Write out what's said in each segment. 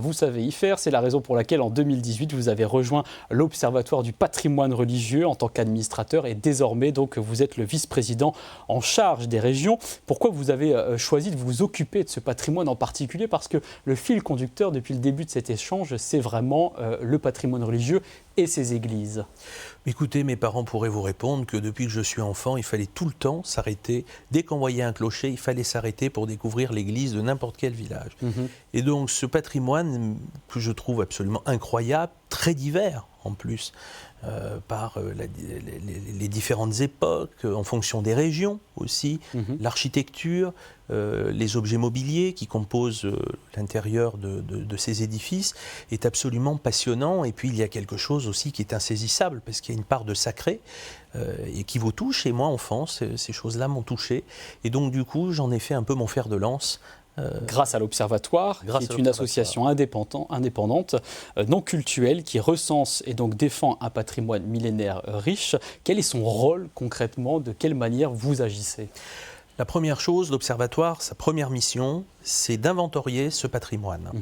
Vous savez y faire, c'est la raison pour laquelle en 2018 vous avez rejoint l'Observatoire du patrimoine religieux en tant qu'administrateur et désormais donc vous êtes le vice-président en charge des régions. Pourquoi vous avez choisi de vous occuper de ce patrimoine en particulier? Parce que le fil conducteur depuis le début de cet échange, c'est vraiment le patrimoine religieux et ses églises. Écoutez, mes parents pourraient vous répondre que depuis que je suis enfant, il fallait tout le temps s'arrêter. Dès qu'on voyait un clocher, il fallait s'arrêter pour découvrir l'église de n'importe quel village. Et donc ce patrimoine que je trouve absolument incroyable, très divers en plus, par les différentes époques, en fonction des régions aussi, l'architecture, les objets mobiliers qui composent l'intérieur de ces édifices est absolument passionnant. Et puis il y a quelque chose aussi qui est insaisissable parce qu'il y a une part de sacré et qui vous touche. Et moi, enfant, ces choses-là m'ont touché. Et donc du coup, j'en ai fait un peu mon fer de lance. Grâce à l'Observatoire, qui est une association indépendante, non cultuelle, qui recense et donc défend un patrimoine millénaire riche. Quel est son rôle concrètement? De quelle manière vous agissez? La première chose, l'Observatoire, sa première mission, c'est d'inventorier ce patrimoine.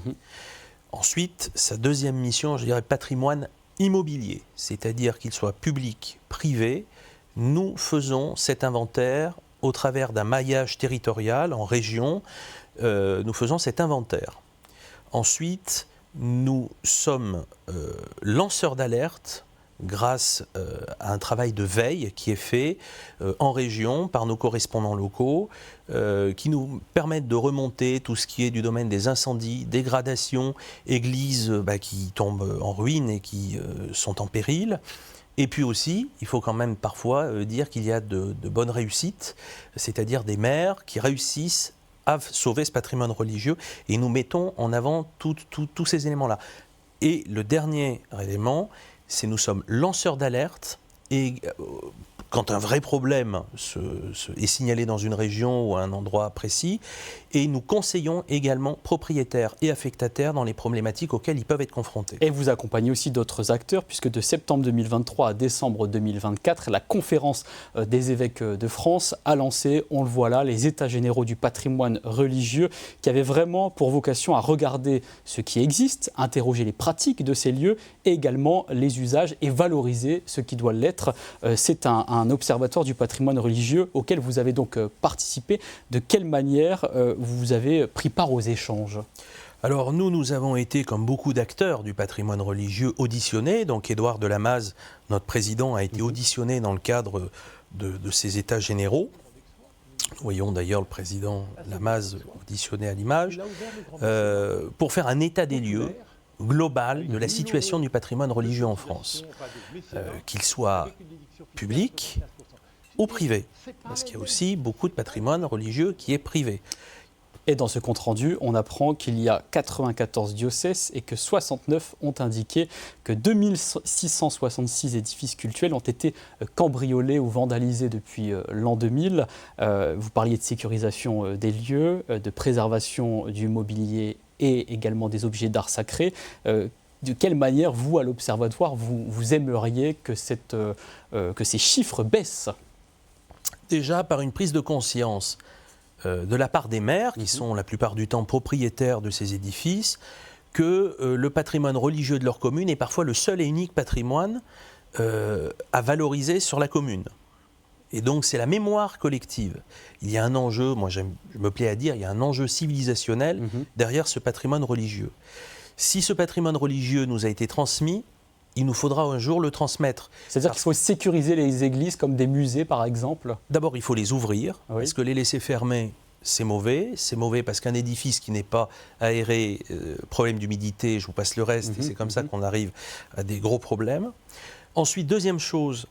Ensuite, sa deuxième mission, je dirais patrimoine immobilier, c'est-à-dire qu'il soit public, privé. Nous faisons cet inventaire au travers d'un maillage territorial en région. Nous faisons cet inventaire. Ensuite, nous sommes lanceurs d'alerte grâce à un travail de veille qui est fait en région par nos correspondants locaux, qui nous permettent de remonter tout ce qui est du domaine des incendies, dégradations, églises qui tombent en ruine et qui sont en péril. Et puis aussi, il faut quand même parfois dire qu'il y a de bonnes réussites, c'est-à-dire des maires qui réussissent à sauver ce patrimoine religieux, et nous mettons en avant tous ces éléments-là. Et le dernier élément, c'est nous sommes lanceurs d'alerte, et quand un vrai problème est signalé dans une région ou à un endroit précis, et nous conseillons également propriétaires et affectataires dans les problématiques auxquelles ils peuvent être confrontés. Et vous accompagnez aussi d'autres acteurs, puisque de septembre 2023 à décembre 2024, la conférence des évêques de France a lancé, on le voit là, les États généraux du patrimoine religieux, qui avaient vraiment pour vocation à regarder ce qui existe, interroger les pratiques de ces lieux, et également les usages, et valoriser ce qui doit l'être. C'est un observatoire du patrimoine religieux auquel vous avez donc participé. De quelle manière vous avez pris part aux échanges? Alors nous avons été, comme beaucoup d'acteurs du patrimoine religieux, auditionnés. Donc Édouard de Lamaze, notre président, a été auditionné dans le cadre de ces États généraux. Nous voyons d'ailleurs le président Lamaze auditionné à l'image, pour faire un état des lieux global de la situation du patrimoine religieux en France, qu'il soit public ou privé, parce qu'il y a aussi beaucoup de patrimoine religieux qui est privé. Et dans ce compte-rendu, on apprend qu'il y a 94 diocèses et que 69 ont indiqué que 2666 édifices cultuels ont été cambriolés ou vandalisés depuis l'an 2000. Vous parliez de sécurisation des lieux, de préservation du mobilier et également des objets d'art sacré. De quelle manière, vous, à l'Observatoire, vous aimeriez que ces chiffres baissent? Déjà par une prise de conscience de la part des maires, qui sont la plupart du temps propriétaires de ces édifices, que le patrimoine religieux de leur commune est parfois le seul et unique patrimoine à valoriser sur la commune. Et donc c'est la mémoire collective. Il y a un enjeu, moi je me plais à dire, il y a un enjeu civilisationnel derrière ce patrimoine religieux. Si ce patrimoine religieux nous a été transmis, il nous faudra un jour le transmettre. C'est-à-dire qu'il faut sécuriser les églises comme des musées, par exemple? D'abord, il faut les ouvrir, parce que les laisser fermer, c'est mauvais. C'est mauvais parce qu'un édifice qui n'est pas aéré, problème d'humidité, je vous passe le reste, et c'est comme ça qu'on arrive à des gros problèmes. Ensuite, deuxième chose,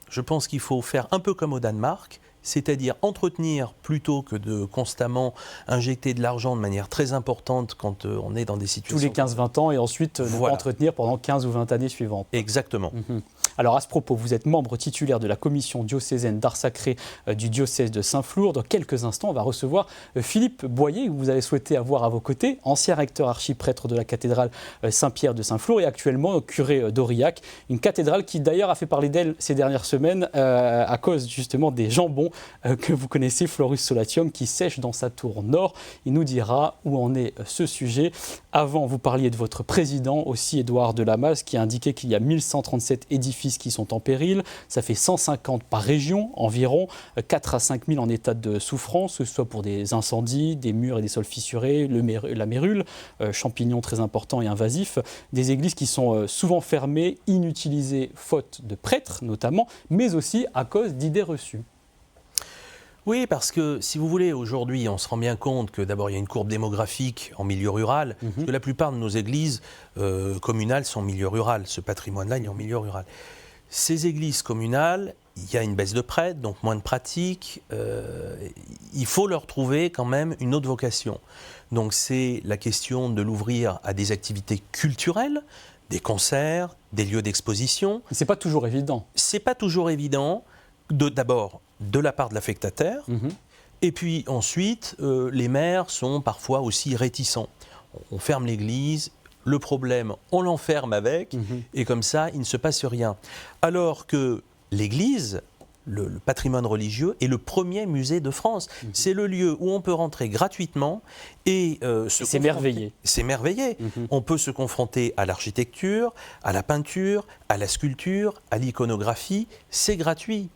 je pense qu'il faut faire un peu comme au Danemark, c'est-à-dire entretenir plutôt que de constamment injecter de l'argent de manière très importante quand on est dans des situations... Tous les 15-20 ans et ensuite ne pas entretenir pendant 15 ou 20 années suivantes. Exactement. Alors à ce propos, vous êtes membre titulaire de la commission diocésaine d'art sacré du diocèse de Saint-Flour. Dans quelques instants, on va recevoir Philippe Boyer, que vous avez souhaité avoir à vos côtés, ancien recteur archiprêtre de la cathédrale Saint-Pierre de Saint-Flour et actuellement curé d'Aurillac, une cathédrale qui d'ailleurs a fait parler d'elle ces dernières semaines à cause justement des jambons que vous connaissez, Florus Solatium, qui sèche dans sa tour nord. Il nous dira où en est ce sujet. Avant, vous parliez de votre président aussi, Édouard de Lamaze, qui a indiqué qu'il y a 1137 édifices qui sont en péril. Ça fait 150 par région environ, 4 à 5 000 en état de souffrance, que ce soit pour des incendies, des murs et des sols fissurés, la mérule, champignon très important et invasif, des églises qui sont souvent fermées, inutilisées faute de prêtres notamment, mais aussi à cause d'idées reçues. Oui, parce que si vous voulez, aujourd'hui, on se rend bien compte que d'abord, il y a une courbe démographique en milieu rural, parce que la plupart de nos églises communales sont en milieu rural. Ce patrimoine-là, il est en milieu rural. Ces églises communales, il y a une baisse de prêtres, donc moins de pratiques. Il faut leur trouver quand même une autre vocation. Donc c'est la question de l'ouvrir à des activités culturelles, des concerts, des lieux d'exposition. C'est pas toujours évident. C'est pas toujours évident, d'abord de la part de l'affectataire, et puis ensuite, les maires sont parfois aussi réticents. On ferme l'église, le problème, on l'enferme avec, et comme ça, il ne se passe rien. Alors que l'église, le patrimoine religieux, est le premier musée de France. C'est le lieu où on peut rentrer gratuitement et s'émerveiller. On peut se confronter à l'architecture, à la peinture, à la sculpture, à l'iconographie. C'est gratuit.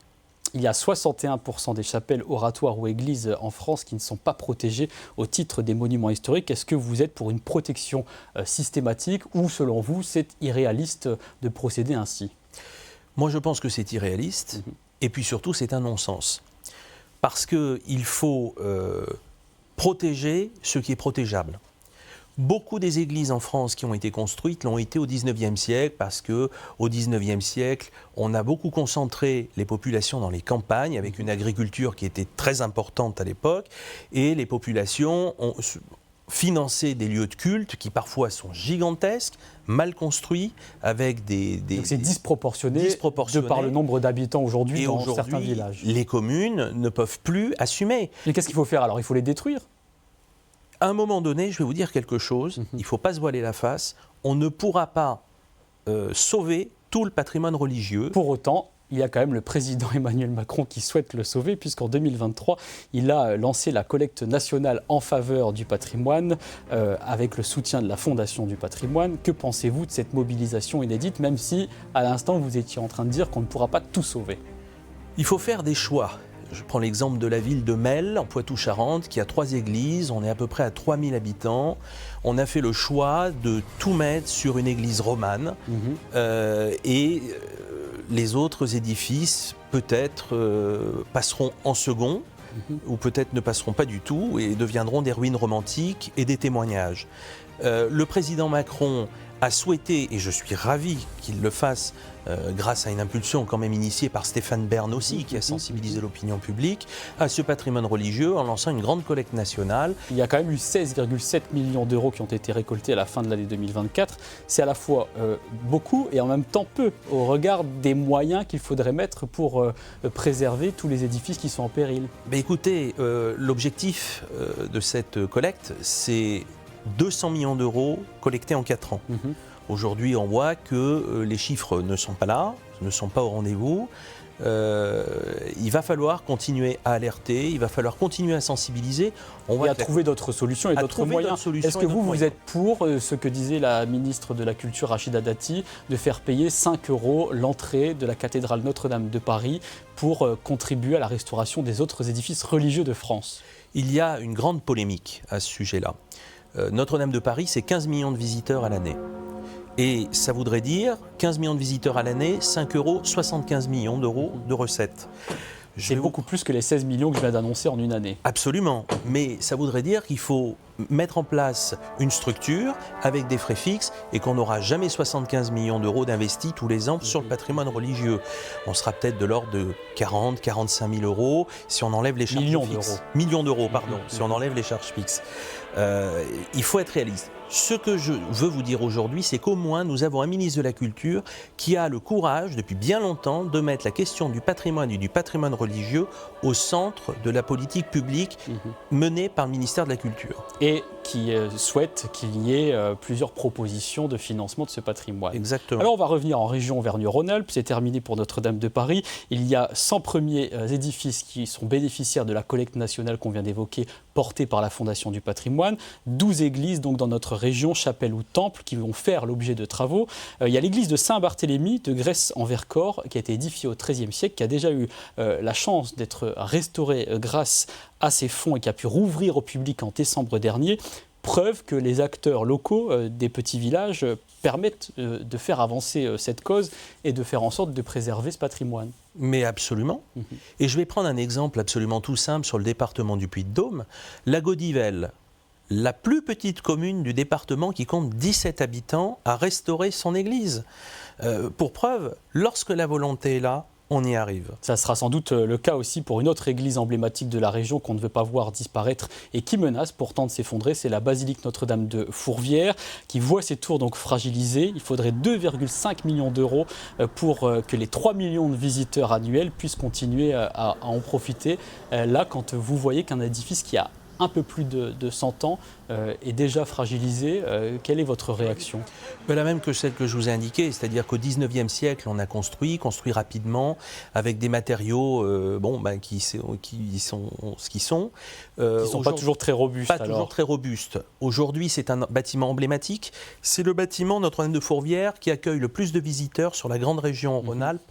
Il y a 61% des chapelles, oratoires ou églises en France qui ne sont pas protégées au titre des monuments historiques. Est-ce que vous êtes pour une protection systématique ou, selon vous, c'est irréaliste de procéder ainsi ? Moi, je pense que c'est irréaliste et puis surtout, c'est un non-sens. Parce qu'il faut protéger ce qui est protégeable. Beaucoup des églises en France qui ont été construites l'ont été au XIXe siècle parce qu'au XIXe siècle, on a beaucoup concentré les populations dans les campagnes avec une agriculture qui était très importante à l'époque et les populations ont financé des lieux de culte qui parfois sont gigantesques, mal construits, avec Donc c'est disproportionné de par le nombre d'habitants aujourd'hui dans certains villages. Les communes ne peuvent plus assumer. Mais qu'est-ce qu'il faut faire alors ? Il faut les détruire ? À un moment donné, je vais vous dire quelque chose, il ne faut pas se voiler la face, on ne pourra pas sauver tout le patrimoine religieux. Pour autant, il y a quand même le président Emmanuel Macron qui souhaite le sauver, puisqu'en 2023, il a lancé la collecte nationale en faveur du patrimoine, avec le soutien de la Fondation du patrimoine. Que pensez-vous de cette mobilisation inédite, même si, à l'instant, vous étiez en train de dire qu'on ne pourra pas tout sauver ? Il faut faire des choix. Je prends l'exemple de la ville de Melle, en Poitou-Charentes, qui a 3 églises, on est à peu près à 3000 habitants. On a fait le choix de tout mettre sur une église romane, et les autres édifices, peut-être, passeront en second, ou peut-être ne passeront pas du tout, et deviendront des ruines romantiques et des témoignages. Le président Macron a souhaité, et je suis ravi qu'il le fasse, grâce à une impulsion quand même initiée par Stéphane Bern aussi, qui a sensibilisé l'opinion publique, à ce patrimoine religieux en lançant une grande collecte nationale. Il y a quand même eu 16,7 millions d'euros qui ont été récoltés à la fin de l'année 2024. C'est à la fois beaucoup et en même temps peu, au regard des moyens qu'il faudrait mettre pour préserver tous les édifices qui sont en péril. Mais écoutez, l'objectif de cette collecte, c'est 200 millions d'euros collectés en 4 ans. Aujourd'hui, on voit que les chiffres ne sont pas là, ne sont pas au rendez-vous. Il va falloir continuer à alerter, il va falloir continuer à sensibiliser. Et à trouver d'autres solutions et d'autres moyens. Est-ce que vous êtes pour ce que disait la ministre de la Culture, Rachida Dati, de faire payer 5 € l'entrée de la cathédrale Notre-Dame de Paris pour contribuer à la restauration des autres édifices religieux de France ? Il y a une grande polémique à ce sujet-là. Notre-Dame de Paris, c'est 15 millions de visiteurs à l'année. Et ça voudrait dire 15 millions de visiteurs à l'année, 5 €, 75 millions d'euros de recettes. C'est beaucoup plus que les 16 millions que je viens d'annoncer en une année. Absolument, mais ça voudrait dire qu'il faut mettre en place une structure avec des frais fixes et qu'on n'aura jamais 75 millions d'euros d'investis tous les ans sur le patrimoine religieux. On sera peut-être de l'ordre de 40, 45 000 euros si on enlève les charges fixes. Millions d'euros, pardon, si on enlève les charges fixes. Il faut être réaliste. Ce que je veux vous dire aujourd'hui, c'est qu'au moins nous avons un ministre de la Culture qui a le courage, depuis bien longtemps, de mettre la question du patrimoine et du patrimoine religieux au centre de la politique publique menée par le ministère de la Culture. Et qui souhaite qu'il y ait plusieurs propositions de financement de ce patrimoine. Exactement. Alors on va revenir en région Auvergne-Rhône-Alpes, c'est terminé pour Notre-Dame de Paris. Il y a 100 premiers édifices qui sont bénéficiaires de la collecte nationale qu'on vient d'évoquer, portée par la Fondation du patrimoine. 12 églises donc dans notre région, chapelles ou temples, qui vont faire l'objet de travaux. Il y a l'église de Saint-Barthélemy de Grèce en Vercors, qui a été édifiée au XIIIe siècle, qui a déjà eu la chance d'être restaurée grâce à ces fonds et qui a pu rouvrir au public en décembre dernier. Preuve que les acteurs locaux des petits villages permettent de faire avancer cette cause et de faire en sorte de préserver ce patrimoine. Mais absolument. Et je vais prendre un exemple absolument tout simple sur le département du Puy-de-Dôme. La Gaudivelle, la plus petite commune du département qui compte 17 habitants, a restauré son église. Pour preuve, lorsque la volonté est là, on y arrive. Ça sera sans doute le cas aussi pour une autre église emblématique de la région qu'on ne veut pas voir disparaître et qui menace pourtant de s'effondrer. C'est la basilique Notre-Dame de Fourvière qui voit ses tours donc fragilisées. Il faudrait 2,5 millions d'euros pour que les 3 millions de visiteurs annuels puissent continuer à en profiter. Là, quand vous voyez qu'un édifice qui a un peu plus de 100 ans est déjà fragilisé, quelle est votre réaction ? La même que celle que je vous ai indiquée, c'est-à-dire qu'au XIXe siècle, on a construit rapidement, avec des matériaux qui sont ce qu'ils sont. Ils ne sont pas toujours très robustes. Pas toujours très robustes. Aujourd'hui, c'est un bâtiment emblématique. C'est le bâtiment Notre-Dame de Fourvière qui accueille le plus de visiteurs sur la grande région Rhône-Alpes.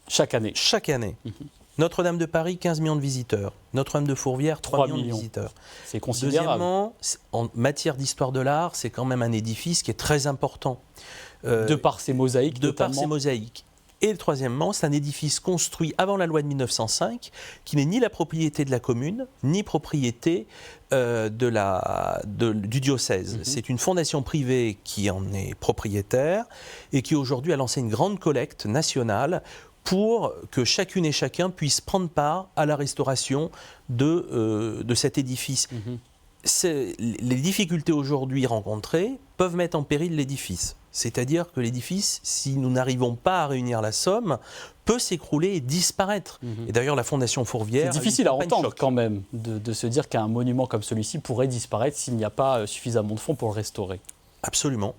Chaque année. Chaque année. Notre-Dame de Paris, 15 millions de visiteurs. Notre-Dame de Fourvière, 3 millions de visiteurs. C'est considérable. Deuxièmement, en matière d'histoire de l'art, c'est quand même un édifice qui est très important. De par ses mosaïques, par ses mosaïques. Et troisièmement, c'est un édifice construit avant la loi de 1905, qui n'est ni la propriété de la commune, ni propriété du diocèse. C'est une fondation privée qui en est propriétaire et qui aujourd'hui a lancé une grande collecte nationale pour que chacune et chacun puisse prendre part à la restauration de cet édifice. Les difficultés aujourd'hui rencontrées peuvent mettre en péril l'édifice. C'est-à-dire que l'édifice, si nous n'arrivons pas à réunir la somme, peut s'écrouler et disparaître. Et d'ailleurs, la Fondation Fourvière... C'est difficile à entendre quand même, de se dire qu'un monument comme celui-ci pourrait disparaître s'il n'y a pas suffisamment de fonds pour le restaurer. Absolument.